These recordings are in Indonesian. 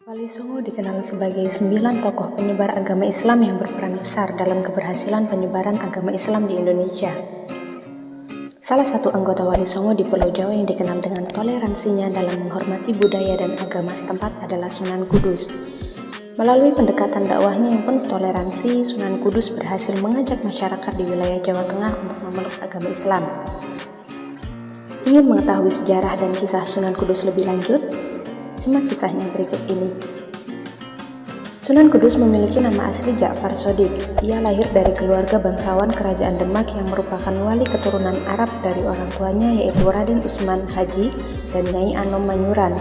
Wali Songo dikenal sebagai 9 tokoh penyebar agama Islam yang berperan besar dalam keberhasilan penyebaran agama Islam di Indonesia. Salah satu anggota Wali Songo di Pulau Jawa yang dikenal dengan toleransinya dalam menghormati budaya dan agama setempat adalah Sunan Kudus. Melalui pendekatan dakwahnya yang penuh toleransi, Sunan Kudus berhasil mengajak masyarakat di wilayah Jawa Tengah untuk memeluk agama Islam. Ingin mengetahui sejarah dan kisah Sunan Kudus lebih lanjut? Simak kisahnya berikut ini. Sunan Kudus memiliki nama asli Ja'far Shodiq. Ia lahir dari keluarga bangsawan Kerajaan Demak yang merupakan wali keturunan Arab dari orang tuanya yaitu Raden Usman Haji dan Nyai Anom Manyuran.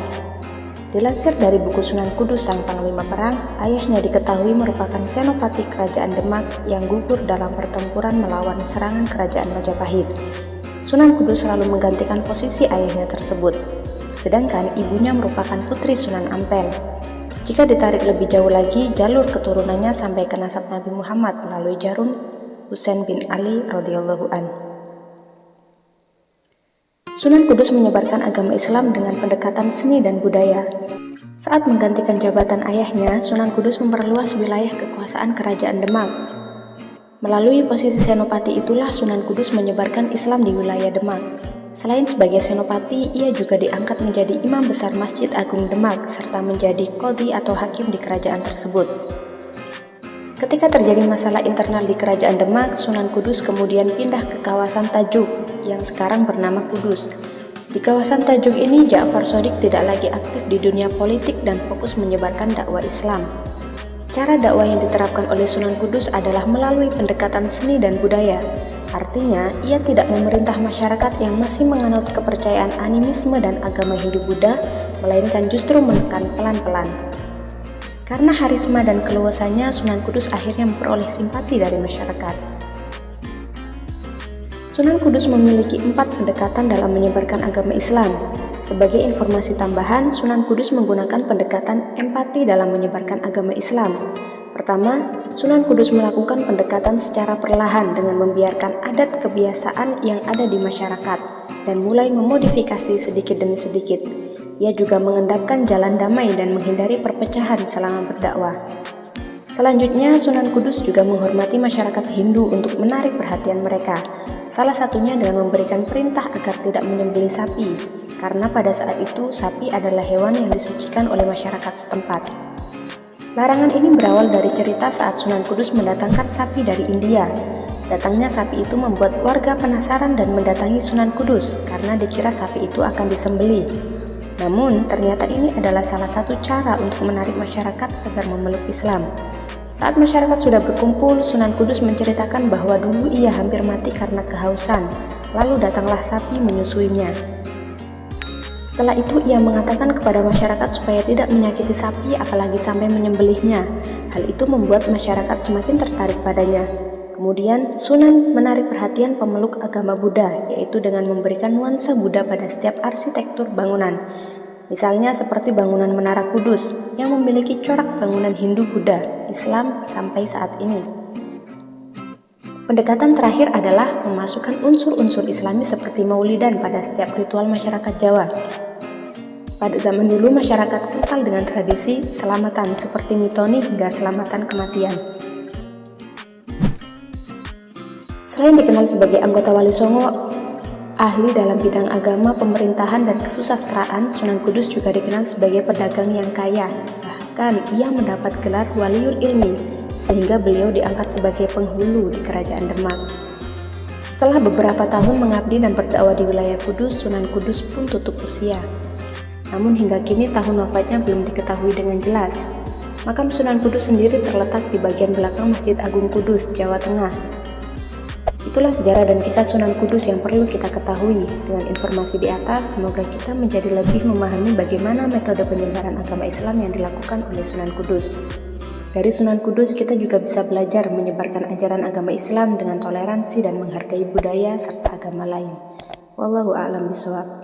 Dilansir dari buku Sunan Kudus Sang Panglima Perang, ayahnya diketahui merupakan senopati Kerajaan Demak yang gugur dalam pertempuran melawan serangan Kerajaan Majapahit. Sunan Kudus selalu menggantikan posisi ayahnya tersebut. Sedangkan ibunya merupakan putri Sunan Ampel. Jika ditarik lebih jauh lagi, jalur keturunannya sampai ke nasab Nabi Muhammad melalui jarum Husain bin Ali radhiyallahu an. Sunan Kudus menyebarkan agama Islam dengan pendekatan seni dan budaya. Saat menggantikan jabatan ayahnya, Sunan Kudus memperluas wilayah kekuasaan Kerajaan Demak. Melalui posisi senopati itulah Sunan Kudus menyebarkan Islam di wilayah Demak. Selain sebagai senopati, ia juga diangkat menjadi imam besar Masjid Agung Demak serta menjadi qadhi atau hakim di kerajaan tersebut. Ketika terjadi masalah internal di Kerajaan Demak, Sunan Kudus kemudian pindah ke kawasan Tajuk yang sekarang bernama Kudus. Di kawasan Tajuk ini, Ja'far Shodiq tidak lagi aktif di dunia politik dan fokus menyebarkan dakwah Islam. Cara dakwah yang diterapkan oleh Sunan Kudus adalah melalui pendekatan seni dan budaya. Artinya, ia tidak memerintah masyarakat yang masih menganut kepercayaan animisme dan agama Hindu-Buddha, melainkan justru menekan pelan-pelan. Karena harisma dan keluasannya, Sunan Kudus akhirnya memperoleh simpati dari masyarakat. Sunan Kudus memiliki 4 pendekatan dalam menyebarkan agama Islam. Sebagai informasi tambahan, Sunan Kudus menggunakan pendekatan empati dalam menyebarkan agama Islam. Pertama, Sunan Kudus melakukan pendekatan secara perlahan dengan membiarkan adat kebiasaan yang ada di masyarakat dan mulai memodifikasi sedikit demi sedikit. Ia juga mengendapkan jalan damai dan menghindari perpecahan selama berdakwah. Selanjutnya, Sunan Kudus juga menghormati masyarakat Hindu untuk menarik perhatian mereka. Salah satunya dengan memberikan perintah agar tidak menyembelih sapi, karena pada saat itu sapi adalah hewan yang disucikan oleh masyarakat setempat. Larangan ini berawal dari cerita saat Sunan Kudus mendatangkan sapi dari India. Datangnya sapi itu membuat warga penasaran dan mendatangi Sunan Kudus karena dikira sapi itu akan disembelih. Namun, ternyata ini adalah salah satu cara untuk menarik masyarakat agar memeluk Islam. Saat masyarakat sudah berkumpul, Sunan Kudus menceritakan bahwa dulu ia hampir mati karena kehausan, lalu datanglah sapi menyusuinya. Setelah itu ia mengatakan kepada masyarakat supaya tidak menyakiti sapi apalagi sampai menyembelihnya. Hal itu membuat masyarakat semakin tertarik padanya. Kemudian Sunan menarik perhatian pemeluk agama Buddha, yaitu dengan memberikan nuansa Buddha pada setiap arsitektur bangunan. Misalnya seperti bangunan Menara Kudus yang memiliki corak bangunan Hindu-Buddha Islam sampai saat ini. Pendekatan terakhir adalah memasukkan unsur-unsur Islami seperti maulidan pada setiap ritual masyarakat Jawa. Pada zaman dulu masyarakat kental dengan tradisi selamatan seperti mitoni hingga selamatan kematian. Selain dikenal sebagai anggota Wali Songo, ahli dalam bidang agama, pemerintahan, dan kesusastraan, Sunan Kudus juga dikenal sebagai pedagang yang kaya. Bahkan ia mendapat gelar Waliul Ilmi, sehingga beliau diangkat sebagai penghulu di Kerajaan Demak. Setelah beberapa tahun mengabdi dan berdakwah di wilayah Kudus, Sunan Kudus pun tutup usia. Namun hingga kini tahun wafatnya belum diketahui dengan jelas. Makam Sunan Kudus sendiri terletak di bagian belakang Masjid Agung Kudus, Jawa Tengah. Itulah sejarah dan kisah Sunan Kudus yang perlu kita ketahui. Dengan informasi di atas, semoga kita menjadi lebih memahami bagaimana metode penyebaran agama Islam yang dilakukan oleh Sunan Kudus. Dari Sunan Kudus kita juga bisa belajar menyebarkan ajaran agama Islam dengan toleransi dan menghargai budaya serta agama lain. Wallahu a'lam bishawab.